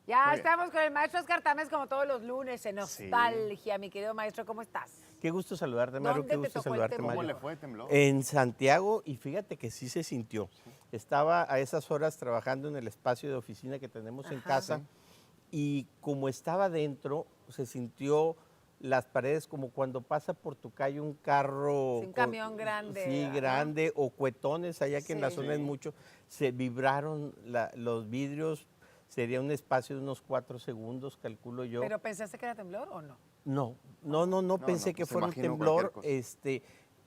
Ya estamos con el maestro Oscar Tamés como todos los lunes en Nostalgia. Mi querido maestro, ¿cómo estás? Qué gusto saludarte, Mario. ¿Dónde Qué te gusto tocó el saludarte, temblor? Mario. ¿Cómo le fue? ¿Tembló? En Santiago, y fíjate que sí se sintió. Estaba a esas horas trabajando en el espacio de oficina que tenemos en casa y como estaba dentro, se sintió las paredes como cuando pasa por tu calle un carro. Sí, un camión grande, Sí, ¿verdad? grande, o cuetones, allá que en la Sí. zona es mucho. Se vibraron los vidrios, sería un espacio de unos 4 segundos, calculo yo. ¿Pero pensaste que era temblor o no? No pensé que pues fuera un imagino temblor. cualquier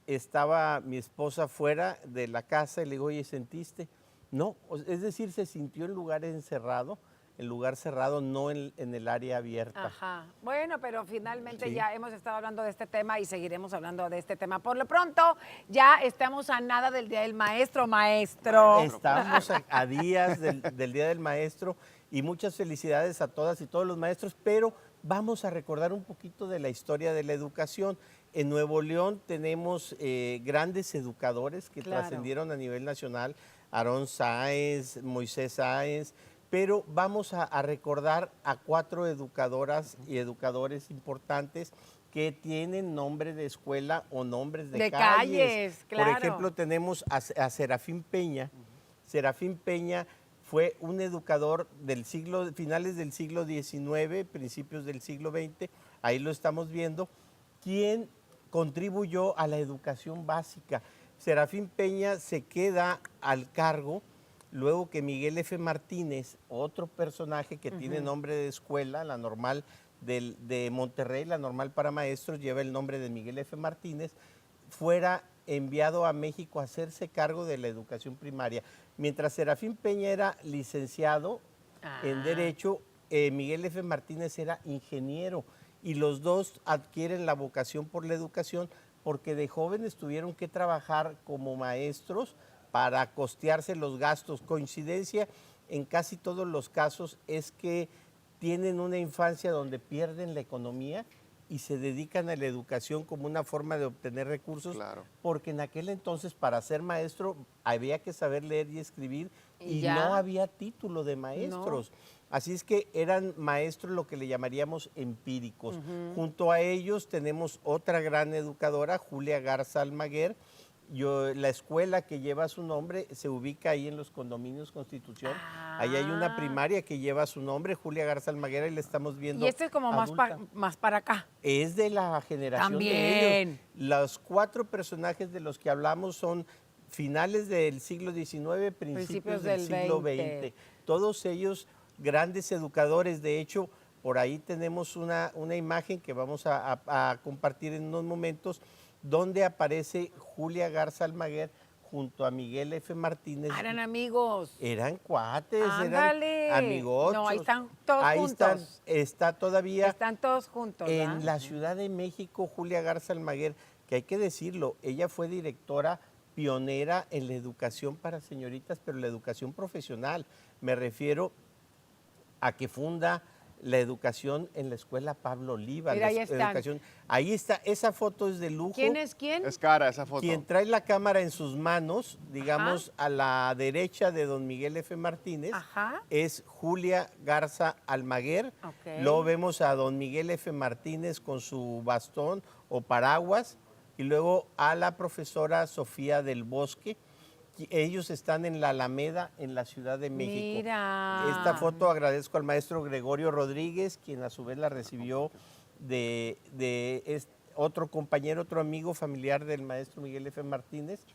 Estaba mi esposa fuera de la casa y le digo, oye, ¿sentiste? No, es decir, se sintió en lugar encerrado, en lugar cerrado, no en el área abierta. Ajá. Bueno, pero finalmente Sí. ya hemos estado hablando de este tema y seguiremos hablando de este tema. Por lo pronto, ya estamos a nada del Día del Maestro, maestro. Estamos a días del Día del Maestro y muchas felicidades a todas y todos los maestros, pero vamos a recordar un poquito de la historia de la educación. En Nuevo León tenemos grandes educadores que Claro. trascendieron a nivel nacional, Aarón Sáenz, Moisés Sáenz, pero vamos a recordar a 4 educadoras y educadores importantes que tienen nombre de escuela o nombres de calles. Claro. Por ejemplo, tenemos a Serafín Peña. Serafín Peña fue un educador finales del siglo XIX, principios del siglo XX, ahí lo estamos viendo, quien contribuyó a la educación básica. Serafín Peña se queda al cargo luego que Miguel F. Martínez, otro personaje que tiene nombre de escuela, la normal de Monterrey, la normal para maestros, lleva el nombre de Miguel F. Martínez, fuera enviado a México a hacerse cargo de la educación primaria. Mientras Serafín Peña era licenciado en Derecho, Miguel F. Martínez era ingeniero y los dos adquieren la vocación por la educación porque de jóvenes tuvieron que trabajar como maestros para costearse los gastos. Coincidencia en casi todos los casos es que tienen una infancia donde pierden la economía y se dedican a la educación como una forma de obtener recursos, porque en aquel entonces para ser maestro había que saber leer y escribir y no había título de maestros. Así es que eran maestros lo que le llamaríamos empíricos. Junto a ellos tenemos otra gran educadora, Julia Garza Almaguer. La escuela que lleva su nombre se ubica ahí en los condominios Constitución. Ahí hay una primaria que lleva su nombre, Julia Garza Almaguer, y le estamos viendo. Y este es como más para acá. Es de la generación de ellos. Los 4 personajes de los que hablamos son finales del siglo XIX, principios del siglo XX. Todos ellos grandes educadores. De hecho, por ahí tenemos una imagen que vamos a compartir en unos momentos, donde aparece Julia Garza Almaguer junto a Miguel F. Martínez. Eran amigos. Eran cuates, ¡Ándale! eran amigochos. No, ahí están todos juntos. Está todavía. Están todos juntos, ¿verdad? En la Ciudad de México, Julia Garza Almaguer, que hay que decirlo, ella fue directora pionera en la educación para señoritas, pero la educación profesional. Me refiero a que funda la educación en la escuela Pablo Oliva. Mira, ahí están. Ahí está, esa foto es de lujo. ¿Quién es quién? Es cara esa foto. Quien trae la cámara en sus manos, digamos, a la derecha de don Miguel F. Martínez, es Julia Garza Almaguer. Luego vemos a don Miguel F. Martínez con su bastón o paraguas y luego a la profesora Sofía del Bosque. Ellos están en la Alameda, en la Ciudad de México. Mira. Esta foto agradezco al maestro Gregorio Rodríguez, quien a su vez la recibió de otro compañero, otro amigo familiar del maestro Miguel F. Martínez.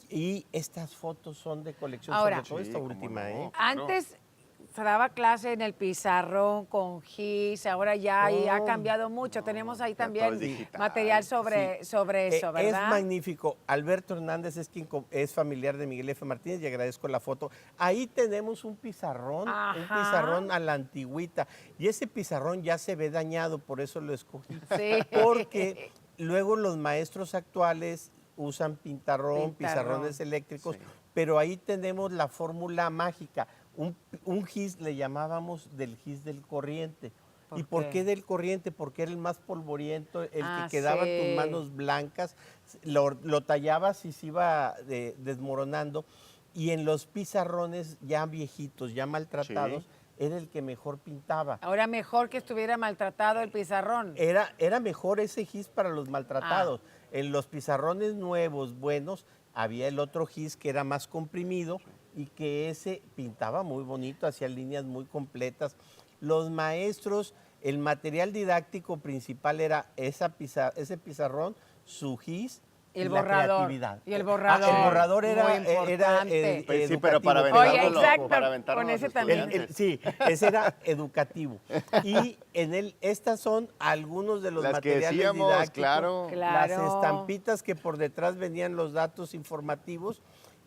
Y estas fotos son de colección, ahora, sobre todo esta última. Antes se daba clase en el pizarrón con gis, ahora ya ha cambiado mucho. Tenemos ahí también material sobre eso, ¿verdad? Es magnífico. Alberto Hernández es quien es familiar de Miguel F. Martínez y agradezco la foto. Ahí tenemos un pizarrón a la antigüita. Y ese pizarrón ya se ve dañado, por eso lo escogí. Porque luego los maestros actuales usan pizarrones eléctricos, pero ahí tenemos la fórmula mágica. Un gis le llamábamos del gis del corriente. ¿Y por qué del corriente? Porque era el más polvoriento, el que quedaba en tus manos blancas, lo tallabas y se iba desmoronando. Y en los pizarrones ya viejitos, ya maltratados, era el que mejor pintaba. Ahora mejor que estuviera maltratado el pizarrón. Era mejor ese gis para los maltratados. En los pizarrones nuevos, buenos, había el otro gis que era más comprimido y que ese pintaba muy bonito, hacía líneas muy completas. Los maestros, el material didáctico principal era ese pizarrón, su gis Y el la borrador. creatividad. Y el borrador. El borrador era, Muy importante. Pues sí, pero para educativo. aventarlo, Oye, exacto, para aventarlo con a los ese también. estudiantes. Sí, ese era educativo. Y estas son algunos de los Las que materiales decíamos, didácticos. claro. Las Claro. estampitas que por detrás venían los datos informativos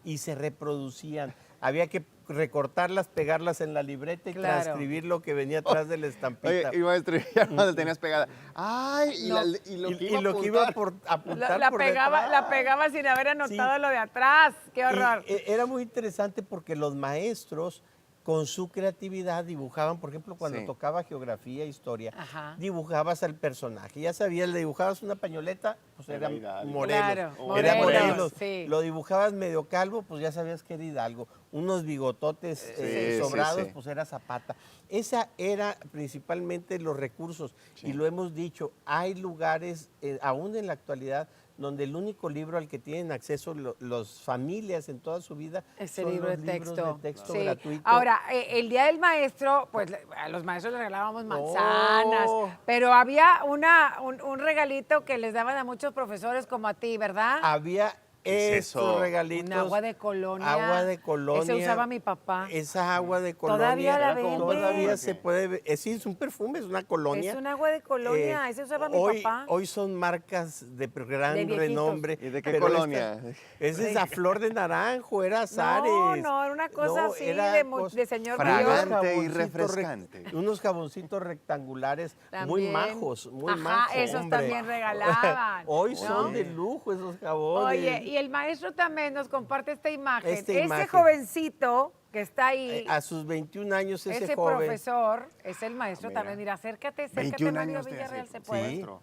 y se reproducían. Había que recortarlas, pegarlas en la libreta y Claro. transcribir lo que venía atrás de la estampita. Oye, y maestro, ya no la tenías pegada. Ay, y, No. y lo que Y iba a lo que iba a apuntar. apuntar La por pegaba, detrás. la pegaba sin haber anotado Sí. lo de atrás. ¡Qué horror! Era muy interesante porque los maestros, con su creatividad, dibujaban, por ejemplo, cuando Sí. tocaba geografía, historia, Ajá. dibujabas al personaje. Ya sabías, le dibujabas una pañoleta, pues Era era Hidalgo. Morelos. Claro, Era Morelos, Morelos. sí. Lo dibujabas medio calvo, pues ya sabías que era Hidalgo. Unos bigototes Sí, sobrados, sí. pues era Zapata. Esa era principalmente los recursos. Sí. Y lo hemos dicho, hay lugares, aún en la actualidad, donde el único libro al que tienen acceso las familias en toda su vida Ese son libro los de libros texto. de texto Sí. gratuito. Ahora, el Día del Maestro, pues a los maestros les regalábamos manzanas, Oh. pero había un regalito que les daban a muchos profesores como a ti, ¿verdad? Había ¿Qué es estos eso? regalitos. Un agua de colonia. Agua de colonia. Ese usaba mi papá. Esa agua de colonia. Todavía la Era como venden. Todavía se puede ver. Sí, es un perfume, es una colonia. Es un agua de colonia, ese usaba mi hoy, papá. Hoy son marcas de gran De viejitos. renombre. ¿Y de qué pero colonia? Esa es a flor de naranjo, era Azares. No, era una cosa No, así era de señor Fragante mayor. y jaboncitos refrescante. Unos jaboncitos rectangulares muy También. majos, muy Ajá, majos. esos hombre. también regalaban, Hoy ¿no? son de lujo esos jabones. Oye, y el maestro también nos comparte esta imagen. Esta Ese imagen. jovencito que está ahí, A sus 21 años ese ese joven. profesor, es el maestro Mira. también. Mira, acércate, 21 Mario años de Villarreal, ese se puede. maestro.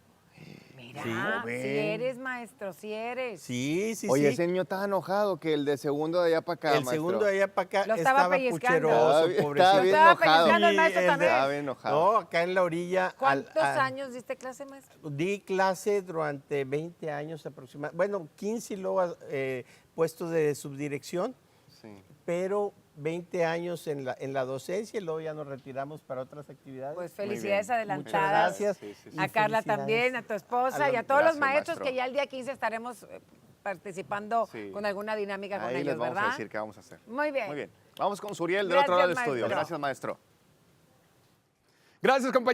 Mira, Sí. si eres maestro, si eres. Sí, sí, Oye, sí. ese niño estaba enojado que el de segundo de allá para acá, El maestro. segundo de allá para acá Lo estaba estaba pellizcando. pucheroso, Estaba pobrecito. bien Estaba enojado. pellizcando el maestro Sí, también. Estaba bien enojado. No, acá en la orilla. ¿Cuántos años diste clase, maestro? Di clase durante 20 años aproximadamente. Bueno, 15 y luego puesto de subdirección, Sí. pero 20 años en la docencia y luego ya nos retiramos para otras actividades. Pues bien. felicidades Muchas adelantadas. gracias. Sí, sí, sí. A Y Carla felicidades también, a tu esposa a y a los- todos los Gracias, maestros maestro. que ya el día 15 estaremos participando Sí. con alguna dinámica con Ahí ellos, les vamos ¿verdad? a decir qué vamos a hacer. Muy bien. Muy bien. Vamos con Suriel del otro lado del Gracias, estudio. maestro. Gracias, maestro. Gracias, compañeros.